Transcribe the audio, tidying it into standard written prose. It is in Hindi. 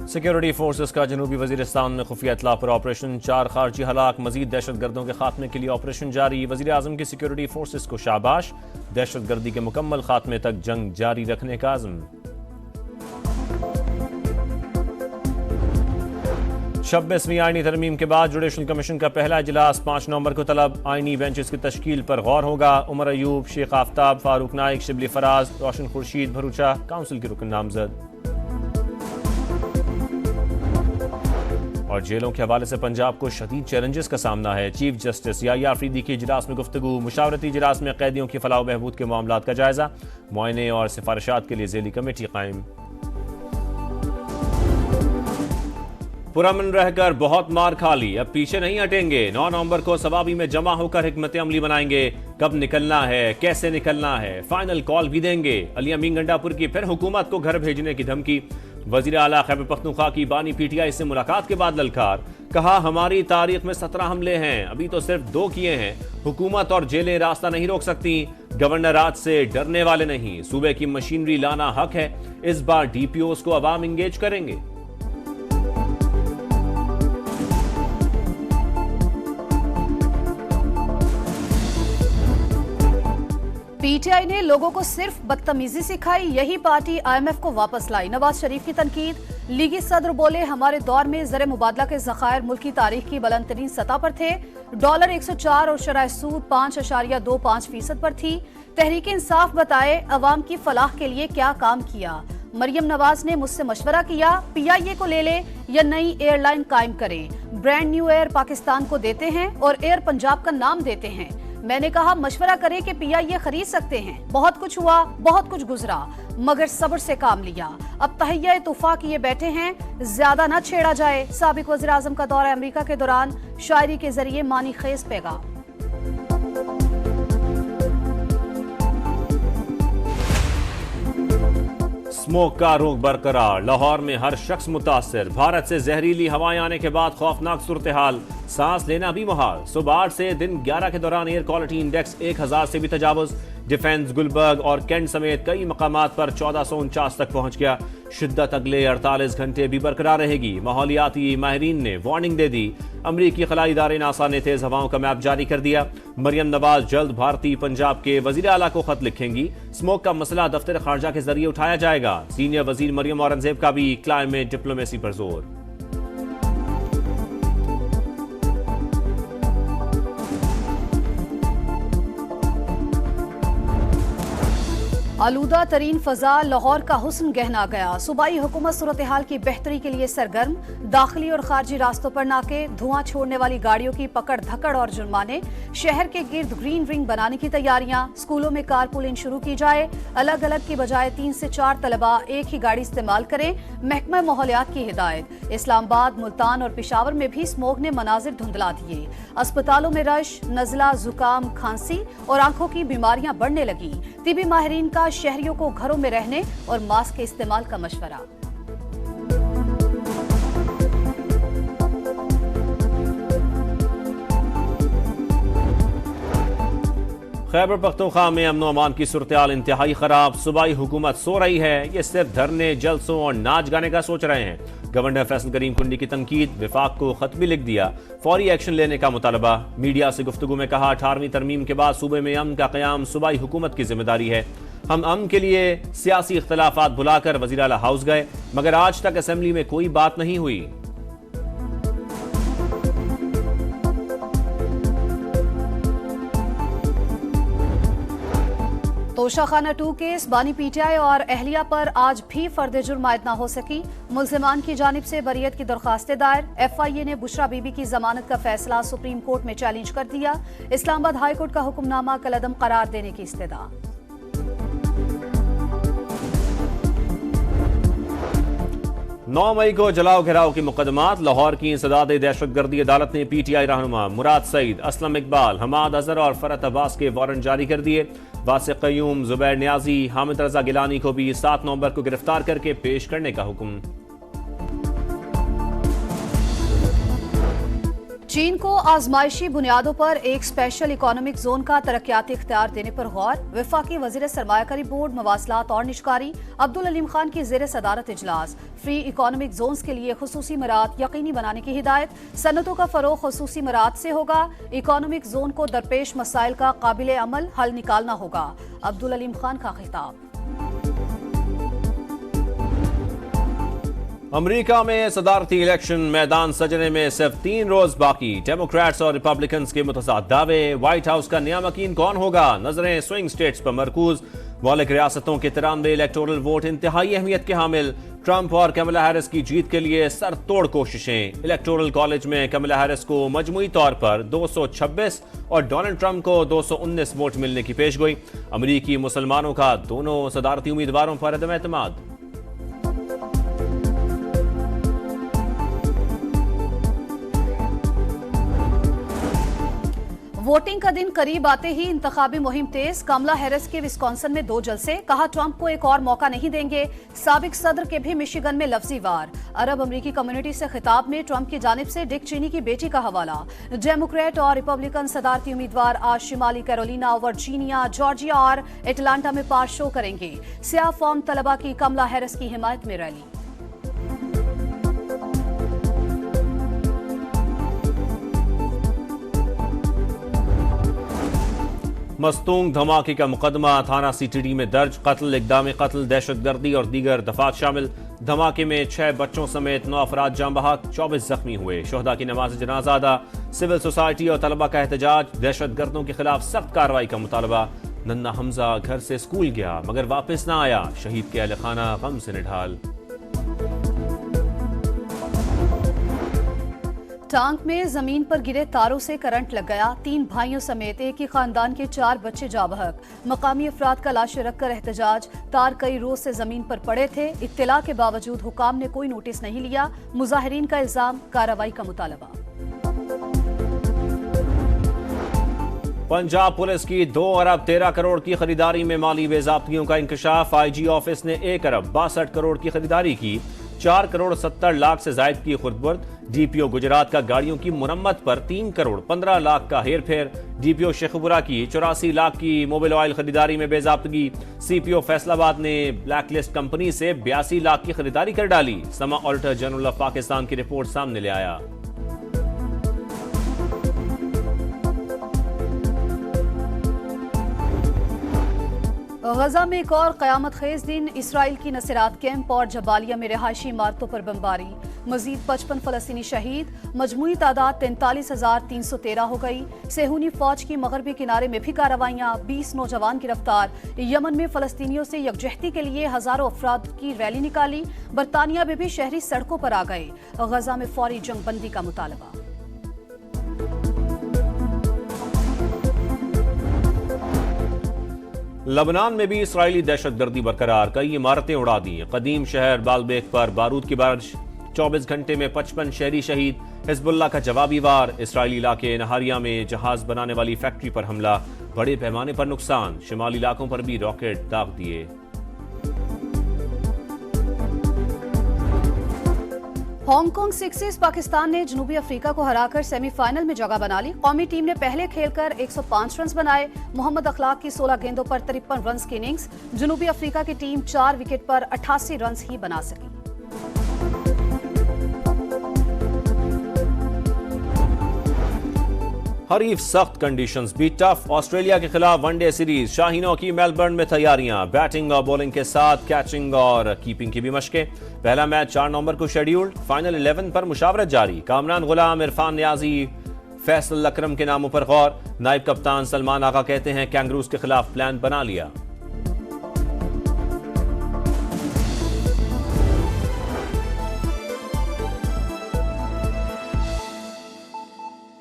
सिक्योरिटी फोर्सेस का जनूबी वजीरिस्तान में खुफिया इत्तला पर ऑपरेशन, 4 खारजी हलाक, मजीद दहशतगर्दों के खात्मे के लिए ऑपरेशन जारी। वजीर आजम की सिक्योरिटी फोर्सेस को शाबाश, दहशतगर्दी के मुकम्मल खात्मे तक जंग जारी रखने का आज़म। 26वीं आईनी तरमीम के बाद जुडिशल कमीशन का पहला इजलास 5 नवंबर को तलब। आईनी बेंचेस की तश्कील पर गौर होगा। उमर अयूब, शेख आफ्ताब, फारूक नाइक, शिबली फराज, रोशन खुर्शीद भरूचा काउंसिल के रुकन नामजद। और जेलों के हवाले से पंजाब को शदीद चैलेंजेस का सामना है। चीफ जस्टिस याहिया अफरीदी के इजलास में गुफ्तगू, मुशावरती इजलास में कैदियों की फलाह बहबूद के मामलात का जायजा, मुआयने और सिफारिशात के लिए ज़ेली कमेटी कायम। पुरअमन रहकर बहुत मार खा ली, अब पीछे नहीं हटेंगे। 9 नवंबर को सवाबी में जमा होकर हिकमत अमली बनाएंगे। कब निकलना है, कैसे निकलना है, फाइनल कॉल भी देंगे। अली अमीन गंडापुर की फिर हुकूमत को घर भेजने की धमकी। वजीर आला खैबर पख्तूनख्वा की बानी पीटीआई से मुलाकात के बाद ललकार, कहा हमारी तारीख में 17 हमले हैं, अभी तो सिर्फ 2 किए हैं। हुकूमत और जेलें रास्ता नहीं रोक सकती, गवर्नर आज से डरने वाले नहीं। सूबे की मशीनरी लाना हक है, इस बार डीपीओस को अवाम इंगेज करेंगे। पीटीआई ने लोगों को सिर्फ बदतमीजी सिखाई, यही पार्टी आईएमएफ को वापस लाई। नवाज शरीफ की तनकीद। लीगी सदर बोले हमारे दौर में ज़र मुबादला के ज़खायर मुल्क की तारीख की बुलंद तरीन सतह पर थे। डॉलर 104 और शरह सूद 5.25% पर थी। तहरीक इंसाफ बताए अवाम की फलाह के लिए क्या काम किया। मरियम नवाज ने मुझसे मशवरा किया, पीआईए को ले ले या नई एयरलाइन कायम करें। ब्रांड न्यू एयर पाकिस्तान को देते हैं और एयर पंजाब का नाम देते हैं। मैंने कहा मशवरा करें कि पीआईए खरीद सकते हैं। बहुत कुछ हुआ, बहुत कुछ गुजरा, मगर सब्र से काम लिया। अब तहैया तूफा किए बैठे हैं, ज्यादा न छेड़ा जाए। साबिक वज़ीर आज़म का दौरा अमेरिका के दौरान शायरी के जरिए मानी खेज पैगाम। स्मोक का रुख बरकरार, लाहौर में हर शख्स मुतासिर। भारत से जहरीली हवाएं आने के बाद खौफनाक सूरत हाल, सांस लेना भी मुहाल। सुबह 8 से दिन 11 के दौरान एयर क्वालिटी इंडेक्स 1000 से भी तजावुज। डिफेंस, गुलबर्ग और कैंट समेत कई मकामात पर 1449 तक पहुंच गया। शिद्दत अगले 48 घंटे भी बरकरार रहेगी। माहौलियाती माहिरीन ने वार्निंग दे दी। अमरीकी खलाई इदारे नासा ने तेज हवाओं का मैप जारी कर दिया। मरियम नवाज जल्द भारतीय पंजाब के वजीर आला को खत लिखेंगी। स्मोक का मसला दफ्तर खारजा के जरिए उठाया जाएगा। सीनियर वजीर मरियम औरंगजेब का भी क्लाइमेट डिप्लोमेसी पर जोर। आलूदा तरीन फजा लाहौर का हुस्न गहना गया। सूबाई हुकूमत सूरत हाल की बेहतरी के लिए सरगर्म। दाखिली और खारजी रास्तों पर नाके, धुआं छोड़ने वाली गाड़ियों की पकड़ धकड़ और जुर्माने। शहर के गिर्द ग्रीन रिंग बनाने की तैयारियां। स्कूलों में कारपूलिंग शुरू की जाए। अलग अलग की बजाय 3 से 4 तलबा एक ही गाड़ी इस्तेमाल करें। महकमा माहौलियात की हिदायत। इस्लामाबाद, मुल्तान और पेशावर में भी स्मोक ने मनाजिर धुंधला दिए। अस्पतालों में रश, नजला, जुकाम, खांसी और आंखों की बीमारियां बढ़ने लगी। तिबी माहिरीन का शहरियों को घरों में रहने और मास्क के इस्तेमाल का मशवरा। खैबर पख्तूनख्वा में अमन अमान की सूरत-ए-हाल इंतहाई खराब। सूबाई हुकूमत सो रही है, ये सिर्फ धरने, जलसों और नाच गाने का सोच रहे हैं। गवर्नर फैसल करीम कुंडी की तनकीद, विफाक को खत भी लिख दिया। फौरी एक्शन लेने का मुतालबा। मीडिया से गुफ्तगू में कहा 18वीं तरमीम के बाद सूबे में अमन का क़याम सूबाई हुकूमत की जिम्मेदारी है। हम अमन के लिए सियासी इख्तलाफात भुलाकर वज़ीर आला हाउस गए, मगर आज तक असेंबली में कोई बात नहीं हुई। तोशाखाना 2 केस, बानी पीटीआई और अहलिया पर आज भी फर्द जुर्म आयद न हो सकी। मुल्जिमान की जानिब से बरियत की दरख्वास्तें दायर। एफआईए ने बुशरा बीबी की जमानत का फैसला सुप्रीम कोर्ट में चैलेंज कर दिया। इस्लामाबाद हाई कोर्ट का हुक्मनामा कलअदम करार देने की इस्तदा। 9 मई को जलाओ घेराव की मुकदमात। लाहौर की इंसदाद दहशतगर्दी अदालत ने पीटीआई रहनुमा मुराद सईद, असलम इकबाल, हमाद अजहर और फरत अब्बास के वारंट जारी कर दिए। वासिक क़य्यूम, जुबैर न्याजी, हामिद रजा गिलानी को भी 7 नवंबर को गिरफ्तार करके पेश करने का हुक्म। चीन को आजमाइशी बुनियादों पर एक स्पेशल इकोनॉमिक जोन का तरक्याती इख्तियार देने पर गौर। वफाकी वजीर सरमायाकारी बोर्ड मवासलात और निजकारी अब्दुल अलीम खान की जेर सदारत इजलास। फ्री इकोनॉमिक जोन्स के लिए खुसूसी मरात यकीनी बनाने की हिदायत। सनतों का फरोग खुसूसी मरात से होगा। इकोनॉमिक जोन को दरपेश मसाइल का काबिल अमल हल निकालना होगा। अब्दुल अलीम खान का खिताब। अमेरिका में सदारती इलेक्शन मैदान सजने में सिर्फ 3 रोज बाकी। डेमोक्रेट्स और रिपब्लिकन्स के मुतसाद दावे। व्हाइट हाउस का नया मकीन कौन होगा? नजरें स्विंग स्टेट्स पर मरकूज। मौलिक रियासतों के 93 इलेक्टोरल वोट इंतहाई अहमियत के हामिल। ट्रंप और कमला हैरिस की जीत के लिए सरतोड़ कोशिशें। इलेक्टोरल कॉलेज में कमला हैरिस को मजमूई तौर पर 226 और डोनाल्ड ट्रंप को 219 वोट मिलने की पेशगोई। अमरीकी मुसलमानों का दोनों सदारती उम्मीदवारों पर अदम एतमाद। वोटिंग का दिन करीब आते ही इंतखाबी मुहिम तेज। कमला हैरिस के विस्कॉन्सन में 2 जलसे। कहा ट्रंप को एक और मौका नहीं देंगे। साबिक सदर के भी मिशिगन में लफ्जी वार। अरब अमरीकी कम्युनिटी से खिताब में ट्रंप की जानिब से डिक चेनी की बेटी का हवाला। डेमोक्रेट और रिपब्लिकन सदारती उम्मीदवार आज शिमाली कैरोलिना, वर्जीनिया, जॉर्जिया और एटलांटा में पार शो करेंगे। सियाह फॉर्म तलबा की कमला हैरिस की हिमायत में रैली। मस्तूंग धमाके का मुकदमा थाना सीटीडी में दर्ज। कत्ल, इक़दाम कत्ल, दहशतगर्दी और दीगर दफात शामिल। धमाके में 6 बच्चों समेत 9 अफराद जाम बहक, 24 जख्मी हुए। शोहदा की नमाज जनाजा अदा। सिविल सोसाइटी और तलबा का एहतजाज। दहशतगर्दों के खिलाफ सख्त कार्रवाई का मुतालबा। नन्ना हमजा घर से स्कूल गया मगर वापस न आया। शहीद के अहले खाना गम से निढाल। टांक में जमीन पर गिरे तारों से करंट लग गया। 3 भाइयों समेत एक ही खानदान के 4 बच्चे जा बहक। मकामी अफराद का लाशें रखकर एहतजाज। तार कई रोज से जमीन पर पड़े थे। इत्तला के बावजूद हुकाम ने कोई नोटिस नहीं लिया। मुजाहिरीन का इल्जाम, कार्रवाई का मुतालबा। पंजाब पुलिस की 2 अरब 13 करोड़ की खरीदारी में माली बेजाब्तियों का इंकशाफ। आईजी ऑफिस ने 1 अरब 62 करोड़ की खरीदारी की। 4 करोड़ 70 लाख से जायद की खुर्दबुर्द। डीपीओ गुजरात का गाड़ियों की मुरम्मत पर 3 करोड़ 15 लाख का हेर फेर। डीपीओ शेखपुरा की 84 लाख की मोबिल ऑयल खरीदारी में बेजाब्तगी। सीपीओ फैसलाबाद ने ब्लैकलिस्ट कंपनी से 82 लाख की खरीदारी कर डाली। समा ऑडिटर जनरल ऑफ पाकिस्तान की रिपोर्ट सामने ले आया। गजा में एक और कयामत खेज दिन। इसराइल की नसरात कैंप और जबालिया में रिहायशी इमारतों पर बमबारी। मजीद 55 फलस्तीनी शहीद। मजमूई तादाद 43,313 हो गई। सेहूनी फौज की मगरबी किनारे में भी कार्रवाइयां। 20 नौजवान गिरफ्तार। यमन में फलस्तीनियों से यकजहती के लिए हजारों अफराद की रैली निकाली। बरतानिया में भी शहरी सड़कों पर आ गए। गजा में फौरी जंगबंदी का मुतालबा। लबनान में भी इसराइली दहशतगर्दी बरकरार। कई इमारतें उड़ा दी। कदीम शहर बालबेक पर बारूद की बारिश। 24 घंटे में 55 शहरी शहीद। हिजबुल्लाह का जवाबी वार। इसराइली इलाके नहारिया में जहाज बनाने वाली फैक्ट्री पर हमला। बड़े पैमाने पर नुकसान। शिमाली इलाकों पर भी रॉकेट दाग दिए। हांगकांग सिक्सेस पाकिस्तान ने जनूबी अफ्रीका को हराकर सेमीफाइनल में जगह बना ली। कौमी टीम ने पहले खेलकर 105 रन बनाए। मोहम्मद अखलाक की 16 गेंदों पर 53 रन की इनिंग्स। जनूबी अफ्रीका की टीम 4 विकेट पर 88 रन ही बना सकी। हरीफ सख्त कंडीशंस भी टफ। ऑस्ट्रेलिया के खिलाफ वनडे सीरीज। शाहीनों की मेलबर्न में तैयारियां। बैटिंग और बॉलिंग के साथ कैचिंग और कीपिंग की भी मशकें। पहला मैच 4 नवंबर को शेड्यूल्ड। फाइनल 11 पर मुशावरत जारी। कामरान गुलाम, इरफान नियाजी, फैसल अकरम के नामों पर गौर। नायब कप्तान सलमान आगा कहते हैं कैंगरूज के खिलाफ प्लान बना लिया।